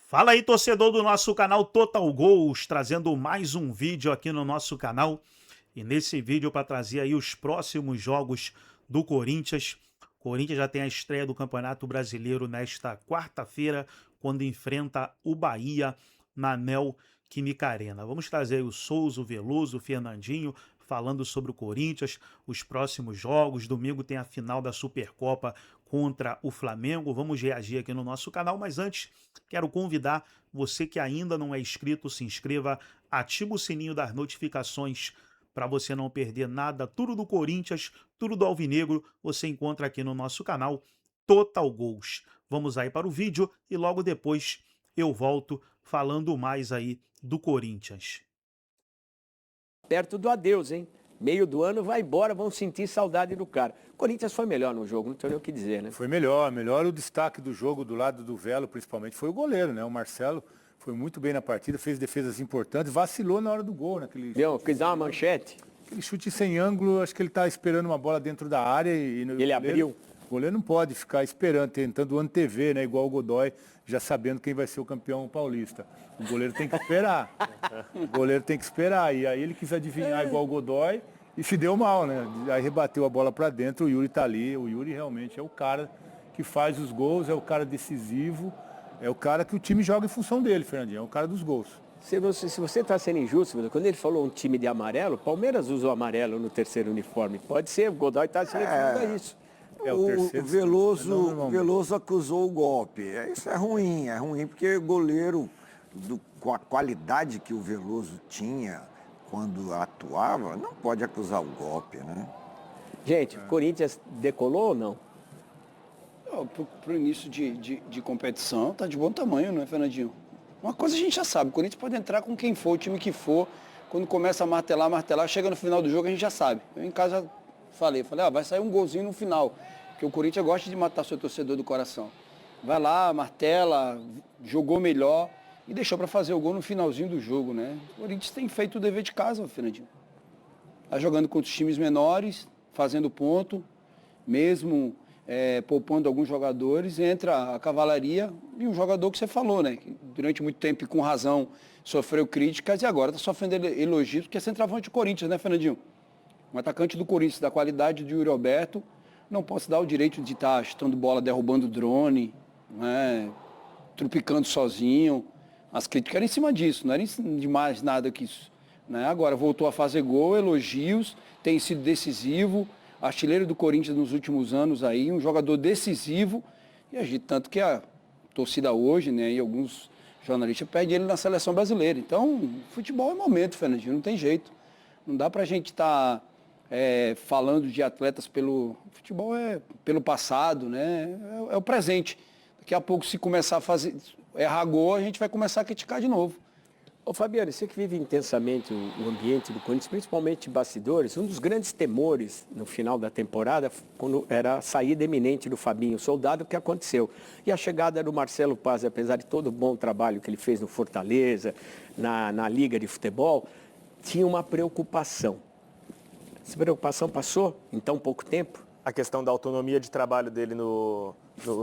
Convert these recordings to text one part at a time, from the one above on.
Fala aí, torcedor do nosso canal Total Gols, trazendo mais um vídeo aqui no nosso canal. E nesse vídeo para trazer aí os próximos jogos do Corinthians. O Corinthians já tem a estreia do Campeonato Brasileiro nesta quarta-feira, quando enfrenta o Bahia na Neoquímica Arena. Vamos trazer aí o Souza, o Veloso, o Fernandinho, falando sobre o Corinthians, os próximos jogos. Domingo tem a final da Supercopa contra o Flamengo. Vamos reagir aqui no nosso canal, mas antes quero convidar você que ainda não é inscrito, se inscreva, ative o sininho das notificações para você não perder nada. Tudo do Corinthians, tudo do Alvinegro, você encontra aqui no nosso canal Total Gols. Vamos aí para o vídeo e logo depois eu volto falando mais aí do Corinthians. Perto do adeus, hein? Meio do ano vai embora, vão sentir saudade do cara. O Corinthians foi melhor no jogo, não tem nem o que dizer, né? Foi melhor o destaque do jogo do lado do Velo, principalmente, foi o goleiro, né? O Marcelo foi muito bem na partida, fez defesas importantes, vacilou na hora do gol, né? Quis dar uma manchete. Aquele chute sem ângulo, acho que ele tá esperando uma bola dentro da área e Ele abriu. O goleiro não pode ficar esperando, tentando antever, né? Igual o Godoy, já sabendo quem vai ser o campeão paulista. O goleiro tem que esperar. O goleiro tem que esperar. E aí ele quis adivinhar igual o Godoy e se deu mal, né? Aí rebateu a bola para dentro, o Yuri tá ali. O Yuri realmente é o cara que faz os gols, é o cara decisivo, é o cara que o time joga em função dele, Fernandinho, é o cara dos gols. Se você está sendo injusto, quando ele falou um time de amarelo, o Palmeiras usa o amarelo no terceiro uniforme. Pode ser, o Godoy está se referindo a isso. O Veloso acusou o golpe. Isso é ruim porque goleiro, com a qualidade que o Veloso tinha quando atuava, não pode acusar o golpe, né? Gente, o Corinthians decolou ou não? Para o início de competição, tá de bom tamanho, não é, Fernandinho? Uma coisa a gente já sabe, o Corinthians pode entrar com quem for, o time que for, quando começa a martelar, chega no final do jogo a gente já sabe. Eu em casa falei, vai sair um golzinho no final, porque o Corinthians gosta de matar seu torcedor do coração. Vai lá, martela, jogou melhor e deixou para fazer o gol no finalzinho do jogo, né? O Corinthians tem feito o dever de casa, Fernandinho. Tá jogando contra os times menores, fazendo ponto, mesmo poupando alguns jogadores, entra a cavalaria e um jogador que você falou, né? Que durante muito tempo e com razão sofreu críticas e agora está sofrendo elogios, porque é centroavante do Corinthians, né, Fernandinho? Um atacante do Corinthians, da qualidade de Yuri Alberto, não posso dar o direito de estar chutando bola, derrubando drone, né? Trupicando sozinho. As críticas eram em cima disso, não era de mais nada que isso. Né? Agora voltou a fazer gol, elogios, tem sido decisivo, artilheiro do Corinthians nos últimos anos aí, um jogador decisivo, e a gente, tanto que a torcida hoje, né, e alguns jornalistas pedem ele na seleção brasileira. Então, futebol é momento, Fernandinho, não tem jeito. Não dá pra gente estar falando de atletas pelo... Futebol é pelo passado, né? É o presente. Daqui a pouco, se começar a errar gol, a gente vai começar a criticar de novo. Ô Fabiano, você que vive intensamente o ambiente do Corinthians, principalmente bastidores, um dos grandes temores no final da temporada quando era a saída iminente do Fabinho Soldado, o que aconteceu. E a chegada do Marcelo Paz, apesar de todo o bom trabalho que ele fez no Fortaleza, na Liga de Futebol, tinha uma preocupação. Essa preocupação passou em tão pouco tempo? A questão da autonomia de trabalho dele no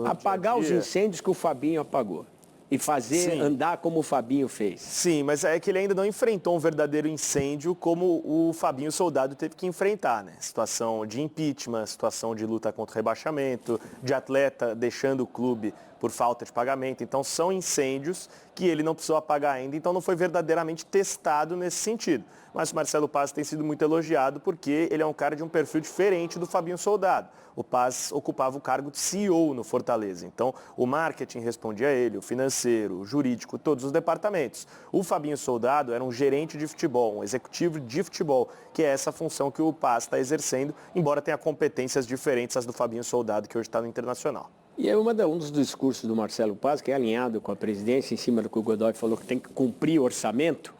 apagar dia a dia. Os incêndios que o Fabinho apagou. E fazer andar como o Fabinho fez. Sim, mas é que ele ainda não enfrentou um verdadeiro incêndio como o Fabinho Soldado teve que enfrentar, né? Situação de impeachment, situação de luta contra o rebaixamento, de atleta deixando o clube por falta de pagamento. Então são incêndios que ele não precisou apagar ainda, então não foi verdadeiramente testado nesse sentido. Mas o Marcelo Paz tem sido muito elogiado porque ele é um cara de um perfil diferente do Fabinho Soldado. O Paz ocupava o cargo de CEO no Fortaleza. Então, o marketing respondia a ele, o financeiro, o jurídico, todos os departamentos. O Fabinho Soldado era um gerente de futebol, um executivo de futebol, que é essa função que o Paz está exercendo, embora tenha competências diferentes às do Fabinho Soldado, que hoje está no Internacional. E é um dos discursos do Marcelo Paz, que é alinhado com a presidência, em cima do que o Godoy falou, que tem que cumprir o orçamento,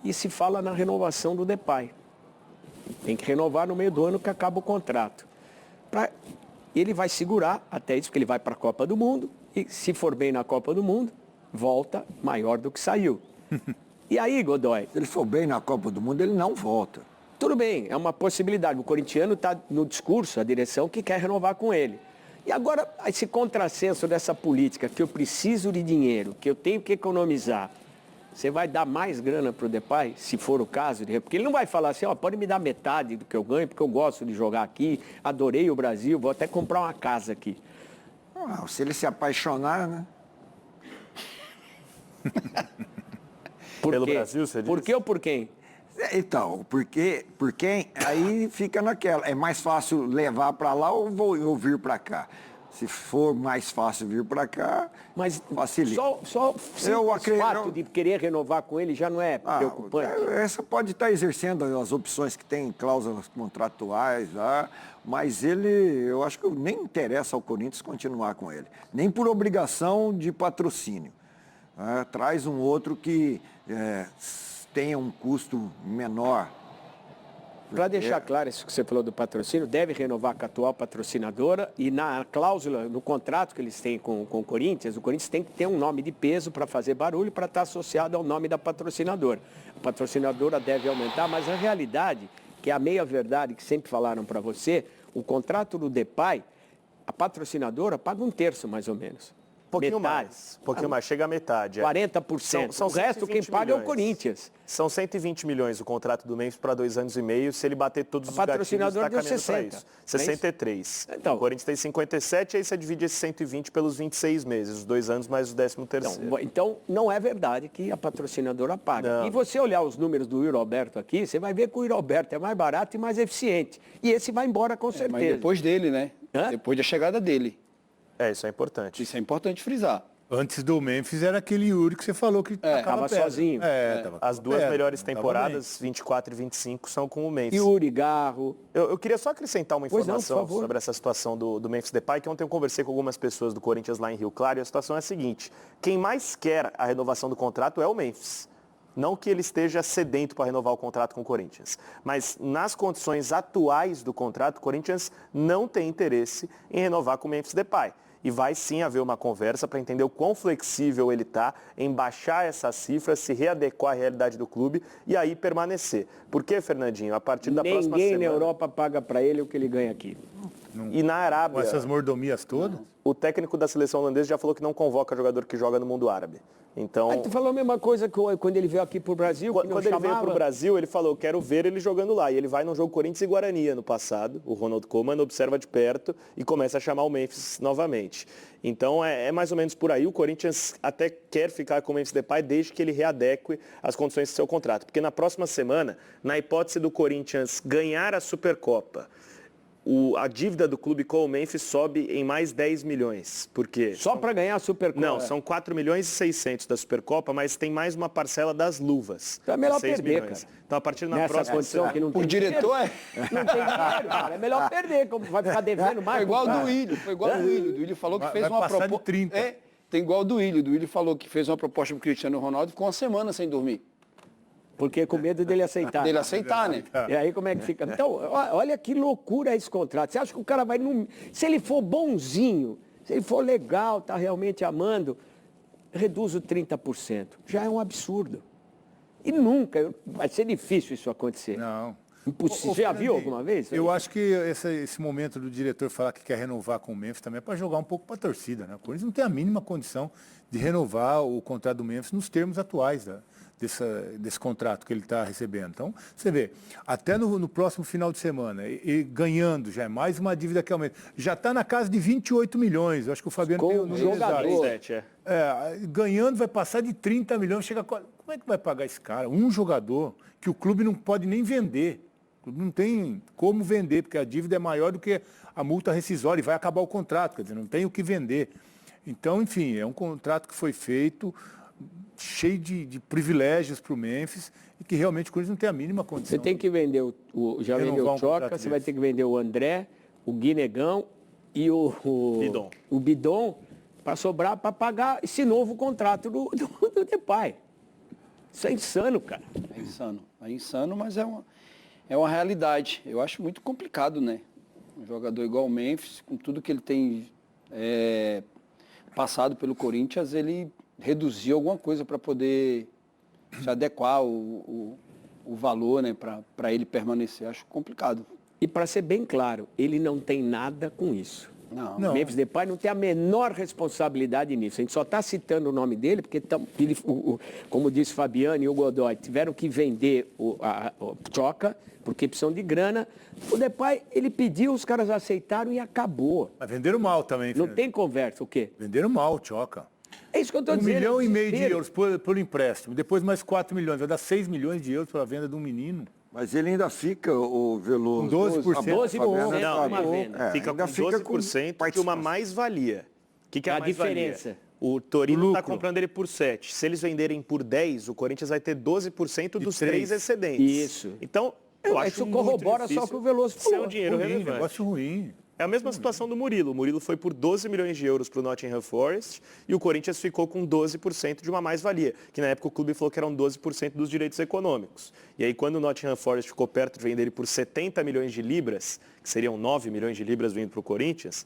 e se fala na renovação do Depay. Tem que renovar no meio do ano que acaba o contrato. Ele vai segurar até isso, porque ele vai para a Copa do Mundo, e se for bem na Copa do Mundo, volta maior do que saiu. E aí, Godoy? Se ele for bem na Copa do Mundo, ele não volta. Tudo bem, é uma possibilidade. O corintiano está no discurso, a direção, que quer renovar com ele. E agora, esse contrassenso dessa política, que eu preciso de dinheiro, que eu tenho que economizar, você vai dar mais grana para o Depay, se for o caso? Porque ele não vai falar assim, ó, pode me dar metade do que eu ganho, porque eu gosto de jogar aqui, adorei o Brasil, vou até comprar uma casa aqui. Se ele se apaixonar, né? Pelo Brasil, você diz? Por quê ou por quem? Então, porque aí fica naquela. É mais fácil levar para lá ou vir para cá? Se for mais fácil vir para cá, Mas facilita. só Eu o acredito- fato de querer renovar com ele já não é preocupante? Essa pode estar exercendo as opções que tem cláusulas contratuais lá, mas eu acho que nem interessa ao Corinthians continuar com ele. Nem por obrigação de patrocínio. Traz um outro que tenha um custo menor. Para deixar claro isso que você falou do patrocínio, deve renovar com a atual patrocinadora e na cláusula, no contrato que eles têm com o Corinthians tem que ter um nome de peso para fazer barulho, para estar associado ao nome da patrocinadora. A patrocinadora deve aumentar, mas a realidade, que é a meia-verdade que sempre falaram para você, o contrato do Depay, a patrocinadora paga 1/3 mais ou menos. Um pouquinho Metade. mais, chega a metade. 40%. São o resto quem 120 paga é o milhões. Corinthians. São 120 milhões o contrato do Memphis para 2 anos e meio. Se ele bater todos os gatilhos, patrocinador está deu caminhando para 60, isso. não é isso? 63. Então. O Corinthians tem 57, aí você divide esses 120 pelos 26 meses, os 2 anos mais o 13º. Então, não é verdade que a patrocinadora paga. Não. E você olhar os números do Yuri Alberto aqui, você vai ver que o Yuri Alberto é mais barato e mais eficiente. E esse vai embora com certeza. Mas depois dele, né? Hã? Depois da chegada dele. Isso é importante. Isso é importante frisar. Antes do Memphis era aquele Yuri que você falou que tava pedra. sozinho. Tava As com duas pedra, melhores tava temporadas, 24 e 25, são com o Memphis. Yuri, Garro. Eu queria só acrescentar uma Pois não, por informação favor. sobre essa situação do Memphis Depay, que ontem eu conversei com algumas pessoas do Corinthians lá em Rio Claro, e a situação é a seguinte: quem mais quer a renovação do contrato é o Memphis. Não que ele esteja sedento para renovar o contrato com o Corinthians, mas nas condições atuais do contrato, o Corinthians não tem interesse em renovar com o Memphis Depay. E vai sim haver uma conversa para entender o quão flexível ele está em baixar essa cifra, se readequar à realidade do clube e aí permanecer. Porque, Fernandinho, a partir da próxima Ninguém semana... na Europa paga para ele o que ele ganha aqui. E na Com Arábia, essas mordomias todas? o técnico da seleção holandesa já falou que não convoca jogador que joga no mundo árabe. Então, Aí tu falou a mesma coisa que quando ele veio aqui pro Brasil, que não quando ele veio chamava. para o Brasil, ele falou, quero ver ele jogando lá. E ele vai no jogo Corinthians e Guarani ano passado. O Ronald Koeman observa de perto e começa a chamar o Memphis novamente. Então, é mais ou menos por aí. O Corinthians até quer ficar com o Memphis Depay desde que ele readeque as condições do seu contrato. Porque na próxima semana, na hipótese do Corinthians ganhar a Supercopa, a dívida do clube com o Memphis sobe em mais 10 milhões. Por quê? Só para ganhar a Supercopa. Não, são 4 milhões e 600 da Supercopa, mas tem mais uma parcela das luvas. Então é melhor 6 perder, milhões. cara. Então, a partir da Nessa próxima condição que não tem O diretor dinheiro, não tem dinheiro, cara. É melhor perder, como vai ficar devendo mais. Foi igual pro do cara. Willian, foi igual do Willian. O Willian falou que Vai- fez vai uma passar de proposta. 30. Tem igual do Willian. Do Willian falou que fez uma proposta pro Cristiano Ronaldo e ficou uma semana sem dormir. Porque com medo dele aceitar. Dele aceitar, né? E aí como é que fica? Então, olha que loucura esse contrato. Você acha que o cara vai... Se ele for bonzinho, se ele for legal, tá realmente amando, reduz o 30%. Já é um absurdo. E nunca, vai ser difícil isso acontecer. Não. Impossível. Ô, Você já viu Fernandinho, alguma vez? Eu acho que esse momento do diretor falar que quer renovar com o Memphis também é para jogar um pouco para a torcida, né? O Corinthians não tem a mínima condição de renovar o contrato do Memphis nos termos atuais desse contrato que ele está recebendo. Então, você vê, até no próximo final de semana, e ganhando já é mais uma dívida que aumenta. Já está na casa de 28 milhões. Eu acho que o Fabiano tem o número jogador. exato. 7, Ganhando vai passar de 30 milhões. Como é que vai pagar esse cara? Um jogador que o clube não pode nem vender. O clube não tem como vender, porque a dívida é maior do que a multa rescisória e vai acabar o contrato, quer dizer, não tem o que vender. Então, enfim, é um contrato que foi feito cheio de privilégios para o Memphis e que realmente o Corinthians não tem a mínima condição. Você tem que vender já Renovar vendeu um o Choca, contrato você vai desse. ter que vender o André, o Guinegão e Bidon. o Bidon para sobrar para pagar esse novo contrato do Depay. Isso é insano, cara. É insano, mas é uma realidade. Eu acho muito complicado, né? Um jogador igual o Memphis, com tudo que ele tem passado pelo Corinthians, ele reduzir alguma coisa para poder se adequar o valor, né? Para ele permanecer. Acho complicado. E para ser bem claro, ele não tem nada com isso. Não. O Memphis Depay não tem a menor responsabilidade nisso. A gente só está citando o nome dele porque, como disse Fabiano e o Godoy, tiveram que vender o Tchoka porque precisam de grana. O Depay, ele pediu, os caras aceitaram e acabou. Mas venderam mal também, Não Fernando. tem conversa, o quê? Venderam mal o Tchoka. É isso que eu estou 1,5 dizendo. milhão de euros por empréstimo. Depois mais 4 milhões. Vai dar 6 milhões de euros pela venda de um menino. Mas ele ainda fica, o Veloso. Com 12%. 12%. Não, uma venda. Fica ainda com fica 12% com de uma mais-valia. O que é A a mais-valia? diferença. O Torino está lucro. comprando ele por 7. Se eles venderem por 10, o Corinthians vai ter 12% dos 3. 3 excedentes. Isso. Então, eu acho Isso muito corrobora difícil só o que o Veloso ser falou. um dinheiro Ruim, relevante. negócio ruim. É a mesma situação do Murilo. O Murilo foi por 12 milhões de euros para o Nottingham Forest e o Corinthians ficou com 12% de uma mais-valia, que na época o clube falou que eram 12% dos direitos econômicos. E aí quando o Nottingham Forest ficou perto de vender ele por 70 milhões de libras, que seriam 9 milhões de libras vindo para o Corinthians,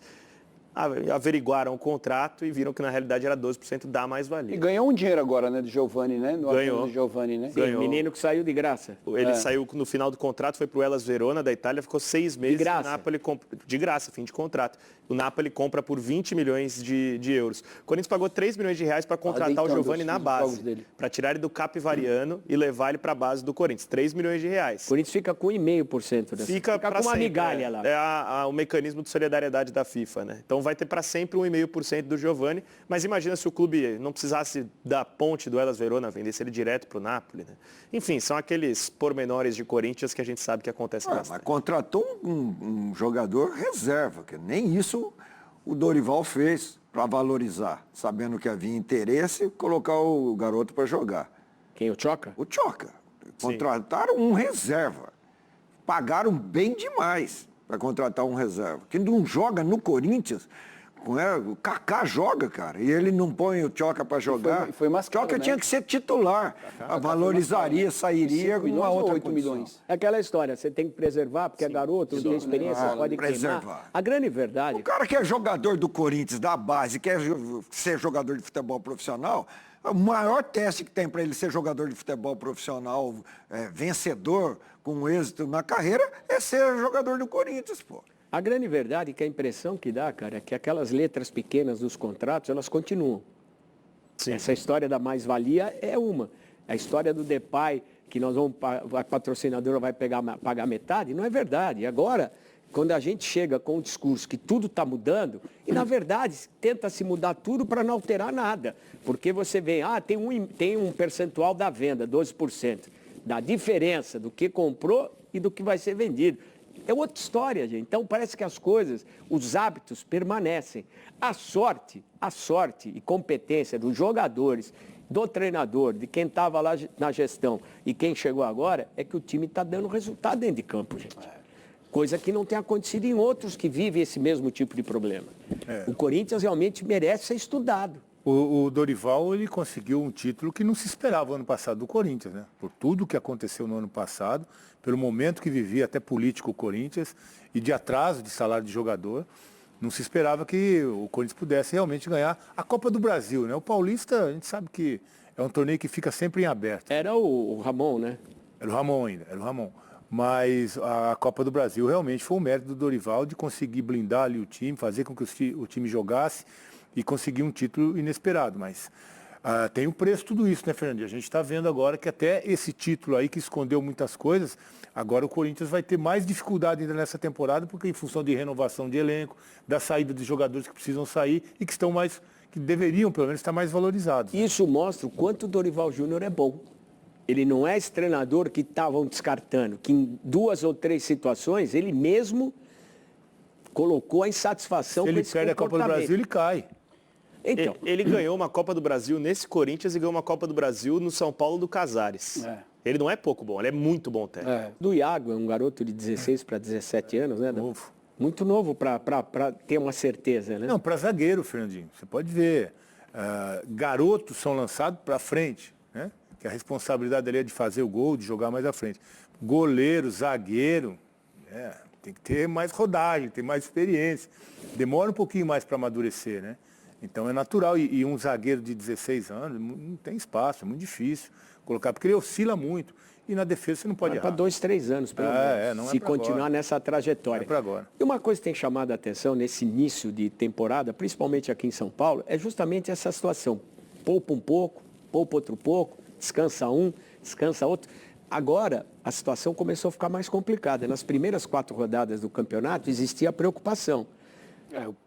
averiguaram o contrato e viram que na realidade era 12% da E mais-valia. ganhou um dinheiro agora, né, do Giovani, né? No Ganhou. do Giovani, né? Sim, o menino que saiu de graça. Ele saiu no final do contrato, foi para o Hellas Verona da Itália, ficou 6 meses. graça? O Napoli de graça, fim de contrato. O Napoli compra por 20 milhões de euros. O Corinthians pagou 3 milhões de reais para contratar o deitando Giovani os na jogos base, dele. para tirar ele do Capivariano e levar ele para a base do Corinthians. 3 milhões de reais. O Corinthians fica com 1,5% dessa. Fica com pra uma sempre, migalha lá. É o mecanismo de solidariedade da FIFA, né? Então vai ter para sempre 1,5% do Giovani, mas imagina se o clube não precisasse da ponte do Hellas Verona, vendesse ele direto para o Napoli, né? Enfim, são aqueles pormenores de Corinthians que a gente sabe que acontece Mas bastante. contratou um jogador reserva, que nem isso o Dorival fez para valorizar, sabendo que havia interesse, colocar o garoto para jogar. Quem, o Tchoka? O Tchoka. Contrataram um reserva. Pagaram bem demais para contratar um reserva. Que não joga no Corinthians. O Kaká joga, cara, e ele não põe o Tchoka para jogar. foi mais o Tchoka caro, né? tinha que ser titular. A valorizaria, sairia 5 com uma milhões ou outra 8 condição. milhões? É aquela história, você tem que preservar, porque é garoto, não tem experiência, pode preservar. queimar. A grande verdade... O cara que é jogador do Corinthians, da base, quer ser jogador de futebol profissional, o maior teste que tem para ele ser jogador de futebol profissional, vencedor, com êxito na carreira, é ser jogador do Corinthians, pô. A grande verdade é que a impressão que dá, cara, é que aquelas letras pequenas dos contratos, elas continuam. Sim. Essa história da mais-valia é uma. A história do Depay, que a patrocinadora vai pagar metade, não é verdade. Agora, quando a gente chega com o discurso que tudo está mudando, e na verdade tenta se mudar tudo para não alterar nada. Porque você vê, tem um percentual da venda, 12%, da diferença do que comprou e do que vai ser vendido. É outra história, gente. Então parece que as coisas, os hábitos permanecem. A sorte e competência dos jogadores, do treinador, de quem estava lá na gestão e quem chegou agora, é que o time está dando resultado dentro de campo, gente. Coisa que não tem acontecido em outros que vivem esse mesmo tipo de problema. O Corinthians realmente merece ser estudado. O Dorival, ele conseguiu um título que não se esperava ano passado do Corinthians, né? Por tudo que aconteceu no ano passado, pelo momento que vivia, até político, o Corinthians, e de atraso de salário de jogador, não se esperava que o Corinthians pudesse realmente ganhar a Copa do Brasil, né? O Paulista, a gente sabe que é um torneio que fica sempre em aberto. Era o Ramon, né? Era o Ramon ainda, era o Ramon. Mas a Copa do Brasil realmente foi um mérito do Dorival de conseguir blindar ali o time, fazer com que o time jogasse e conseguir um título inesperado. Mas tem um preço tudo isso, né, Fernandinho? A gente está vendo agora que até esse título aí que escondeu muitas coisas, agora o Corinthians vai ter mais dificuldade ainda nessa temporada, porque em função de renovação de elenco, da saída de jogadores que precisam sair e que deveriam pelo menos estar mais valorizados. Isso mostra o quanto o Dorival Júnior é bom. Ele não é esse treinador que estavam descartando, que em 2 ou 3 situações ele mesmo colocou a insatisfação Se com ele esse perde a Copa do comportamento. Brasil, ele cai. Então, Ele ganhou uma Copa do Brasil nesse Corinthians e ganhou uma Copa do Brasil no São Paulo do Casares. Ele não é pouco bom, ele é muito bom técnico. do Iago é um garoto de 16 para 17 anos, né? Novo. Muito novo para ter uma certeza, né? Não, para zagueiro, Fernandinho. Você pode ver, garotos são lançados para frente, né? Que a responsabilidade dele é de fazer o gol, de jogar mais à frente. Goleiro, zagueiro, tem que ter mais rodagem, ter mais experiência. Demora um pouquinho mais para amadurecer, né? Então é natural. E um zagueiro de 16 anos não tem espaço, é muito difícil colocar, porque ele oscila muito. e na defesa você não pode Para errar. 2, 3 anos, pelo menos, não é se pra continuar agora. nessa trajetória. Não é pra agora. E uma coisa que tem chamado a atenção nesse início de temporada, principalmente aqui em São Paulo, é justamente essa situação. Poupa um pouco, poupa outro pouco, descansa um, descansa outro. Agora, a situação começou a ficar mais complicada. Nas primeiras 4 rodadas do campeonato, existia a preocupação.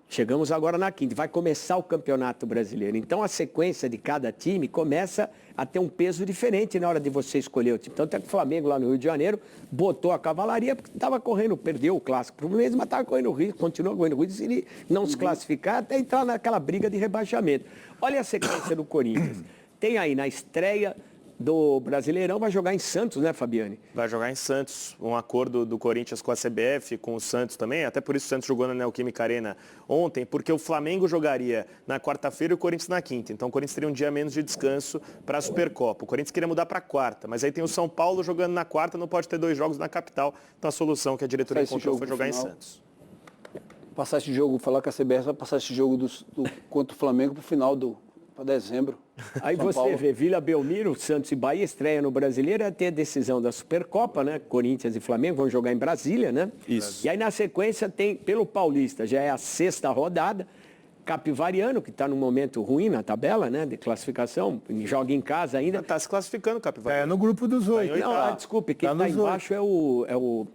Chegamos agora na quinta, vai começar o Campeonato Brasileiro. Então, a sequência de cada time começa a ter um peso diferente na hora de você escolher o time. Tanto é que o Flamengo, lá no Rio de Janeiro, botou a cavalaria porque estava correndo, perdeu o clássico pro Fluminense, mas estava correndo risco, continua correndo risco se ele não se classificar até entrar naquela briga de rebaixamento. Olha a sequência do Corinthians. Tem aí na estreia do Brasileirão, vai jogar em Santos, né, Fabiane? Vai jogar em Santos, um acordo do Corinthians com a CBF, com o Santos também, até por isso o Santos jogou na Neoquímica Arena ontem, porque o Flamengo jogaria na quarta-feira e o Corinthians na quinta, então o Corinthians teria um dia menos de descanso para a Supercopa. O Corinthians queria mudar para quarta, mas aí tem o São Paulo jogando na quarta, não pode ter 2 jogos na capital, então a solução que a diretoria encontrou foi jogar em Santos. Passar esse jogo, falar que a CBF vai passar esse jogo contra o Flamengo para o final para dezembro. Aí São você Paulo. vê Vila Belmiro, Santos e Bahia estreia no Brasileiro, até a decisão da Supercopa, né? Corinthians e Flamengo vão jogar em Brasília, né? Isso. E aí na sequência tem, pelo Paulista, já é a 6ª rodada, Capivariano, que está num momento ruim na tabela, né? De classificação, joga em casa ainda. Está se classificando, Capivariano. É no grupo dos 8. em Não, desculpe, quem Tá está nos embaixo é o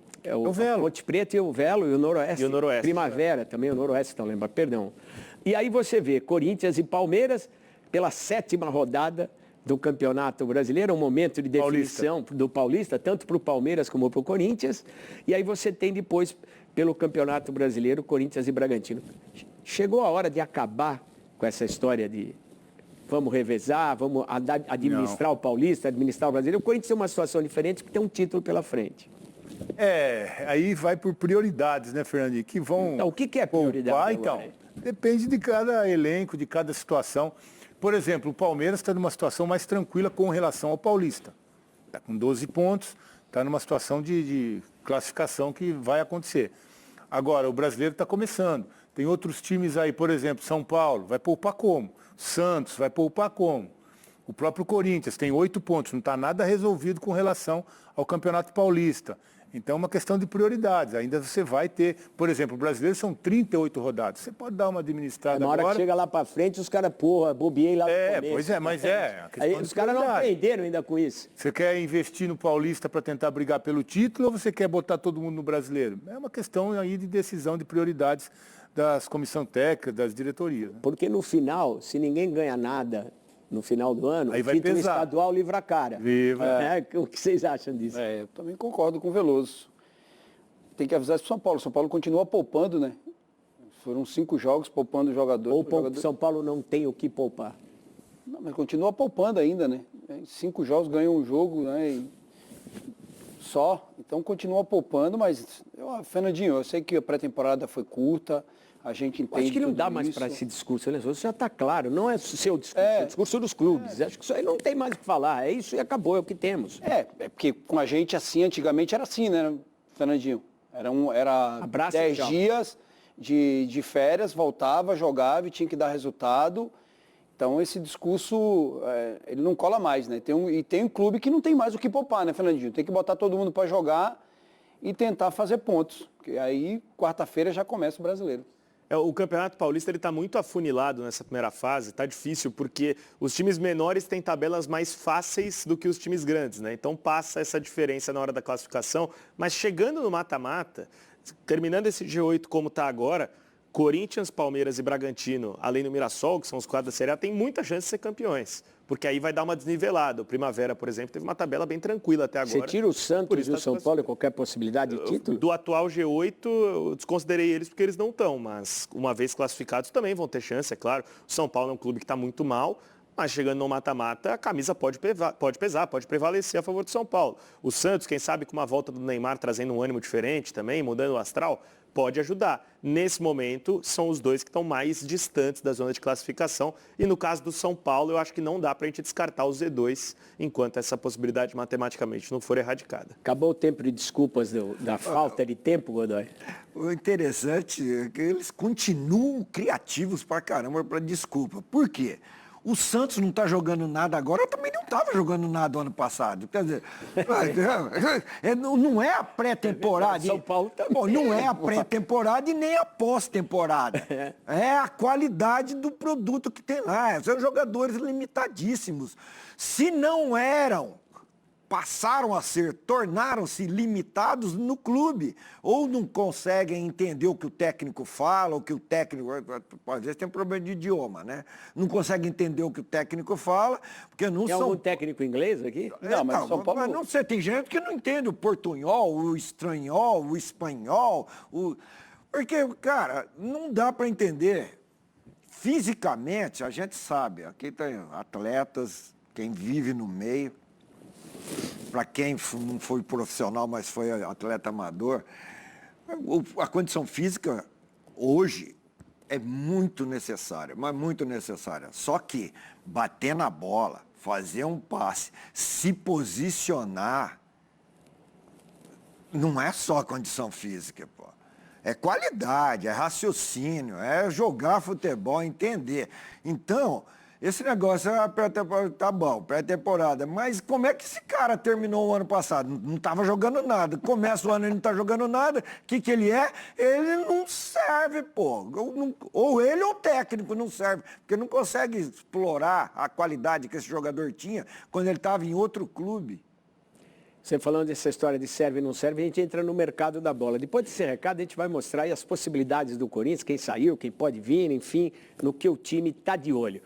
Velo. Ponte Preta e o Velo e o Noroeste. E o Noroeste. Primavera também, o Noroeste, então lembra, perdão. E aí você vê Corinthians e Palmeiras pela 7ª rodada do Campeonato Brasileiro, um momento de definição do Paulista, tanto para o Palmeiras como para o Corinthians. E aí você tem depois, pelo Campeonato Brasileiro, Corinthians e Bragantino. Chegou a hora de acabar com essa história de vamos revezar, vamos administrar o Paulista, administrar o Brasileiro. O Corinthians tem uma situação diferente, porque tem um título pela frente. Aí vai por prioridades, né, Fernandinho? Que vão Então, o que é prioridade poupar, agora? então, depende de cada elenco, de cada situação. Por exemplo, o Palmeiras está numa situação mais tranquila com relação ao Paulista. Está com 12 pontos, está numa situação de classificação que vai acontecer. Agora, o Brasileiro está começando. Tem outros times aí, por exemplo, São Paulo, vai poupar como? Santos, vai poupar como? O próprio Corinthians tem 8 pontos, não está nada resolvido com relação ao Campeonato Paulista. Então é uma questão de prioridades. Ainda você vai ter, por exemplo, o Brasileiro são 38 rodadas. Você pode dar uma administrada Na hora agora. que chega lá para frente, os caras, bobiei lá no começo. Pois é, mas é. a questão Aí, de os caras não prioridade. aprenderam ainda com isso. Você quer investir no Paulista para tentar brigar pelo título ou você quer botar todo mundo no Brasileiro? É uma questão aí de decisão de prioridades das comissões técnicas, das diretorias. Né? Porque no final, se ninguém ganha nada no final do ano, Aí o vai título pesar. estadual livra a cara. Livra. O que vocês acham disso? Eu também concordo com o Veloso. Tem que avisar isso para o São Paulo. São Paulo continua poupando, né? Foram 5 jogos poupando o jogador. São Paulo não tem o que poupar. Não, mas continua poupando ainda, né? 5 jogos ganham um jogo, né? Só. Então continua poupando, mas, Fernandinho, eu sei que a pré-temporada foi curta, a gente entende. Acho que não tudo dá mais isso. para esse discurso, né? Isso já está claro, não é seu discurso, é o discurso dos clubes. Acho que isso aí não tem mais o que falar, é isso e acabou, é o que temos. É porque com a gente assim, antigamente era assim, né, Fernandinho? Era Abraço, 10 tchau. dias de férias, voltava, jogava e tinha que dar resultado. Então esse discurso, ele não cola mais, né? Tem um clube que não tem mais o que poupar, né, Fernandinho? Tem que botar todo mundo para jogar e tentar fazer pontos. Porque aí, quarta-feira, já começa o Brasileiro. O Campeonato Paulista está muito afunilado nessa primeira fase, está difícil porque os times menores têm tabelas mais fáceis do que os times grandes, né? Então passa essa diferença na hora da classificação, mas chegando no mata-mata, terminando esse G8 como está agora, Corinthians, Palmeiras e Bragantino, além do Mirassol, que são os 4 da Série A, tem muita chance de ser campeões, porque aí vai dar uma desnivelada. O Primavera, por exemplo, teve uma tabela bem tranquila até agora. Você tira o Santos e o tá São Paulo e qualquer possibilidade de título? Do atual G8, eu desconsiderei eles porque eles não estão, mas uma vez classificados também vão ter chance, é claro. O São Paulo é um clube que está muito mal, mas chegando no mata-mata, a camisa pode pesar, pode prevalecer a favor do São Paulo. O Santos, quem sabe com uma volta do Neymar trazendo um ânimo diferente também, mudando o astral, pode ajudar. Nesse momento, são os dois que estão mais distantes da zona de classificação. E no caso do São Paulo, eu acho que não dá para a gente descartar o Z2 enquanto essa possibilidade matematicamente não for erradicada. Acabou o tempo de desculpas da falta de tempo, Godoy? O interessante é que eles continuam criativos pra caramba para desculpa. Por quê? O Santos não está jogando nada agora, eu também não estava jogando nada ano passado. Quer dizer, não é a pré-temporada. São Paulo também. Bom, não é a pré-temporada e nem a pós-temporada. É a qualidade do produto que tem lá. São jogadores limitadíssimos. Se não eram, passaram a ser, tornaram-se limitados no clube, ou não conseguem entender o que o técnico fala, o que o técnico, às vezes tem um problema de idioma, né? Não conseguem entender o que o técnico fala, porque não Tem são... algum técnico inglês aqui? Não, mas São Paulo... Mas não sei, tem gente que não entende o portunhol, o estranhol, o espanhol, porque, cara, não dá para entender. Fisicamente, a gente sabe, aqui tem atletas, quem vive no meio, para quem não foi profissional, mas foi atleta amador, a condição física hoje é muito necessária, mas muito necessária. Só que bater na bola, fazer um passe, se posicionar, não é só condição física, pô. É qualidade, é raciocínio, é jogar futebol, entender. Então, esse negócio é pré-temporada, tá bom, pré-temporada. Mas como é que esse cara terminou o ano passado? Não estava jogando nada. Começa o ano e ele não está jogando nada. O que ele é? Ele não serve, pô. Ou ele ou o técnico não serve. Porque não consegue explorar a qualidade que esse jogador tinha quando ele estava em outro clube. Você falando dessa história de serve e não serve, a gente entra no mercado da bola. Depois desse recado, a gente vai mostrar aí as possibilidades do Corinthians, quem saiu, quem pode vir, enfim, no que o time está de olho.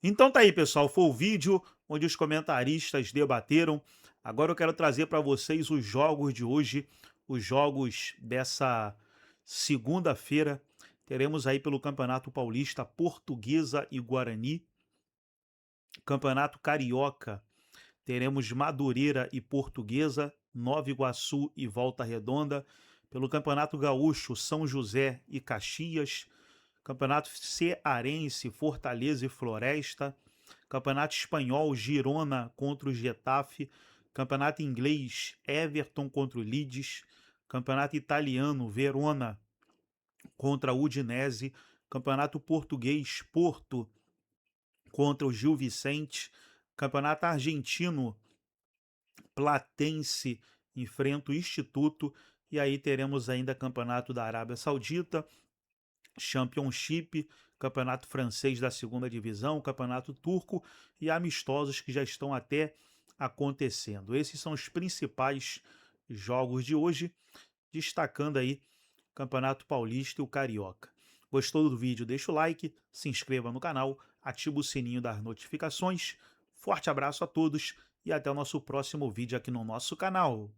Então tá aí, pessoal, foi o vídeo onde os comentaristas debateram. Agora eu quero trazer para vocês os jogos de hoje, os jogos dessa segunda-feira. Teremos aí pelo Campeonato Paulista Portuguesa e Guarani. Campeonato Carioca, teremos Madureira e Portuguesa, Nova Iguaçu e Volta Redonda. Pelo Campeonato Gaúcho, São José e Caxias. Campeonato Cearense, Fortaleza e Floresta. Campeonato Espanhol, Girona contra o Getafe. Campeonato Inglês, Everton contra o Leeds. Campeonato Italiano, Verona contra o Udinese. Campeonato Português, Porto contra o Gil Vicente. Campeonato Argentino, Platense enfrenta o Instituto. E aí teremos ainda Campeonato da Arábia Saudita, Championship, Campeonato Francês da Segunda Divisão, Campeonato Turco e amistosos que já estão até acontecendo. Esses são os principais jogos de hoje, destacando aí Campeonato Paulista e o Carioca. Gostou do vídeo? Deixa o like, se inscreva no canal, ativa o sininho das notificações. Forte abraço a todos e até o nosso próximo vídeo aqui no nosso canal.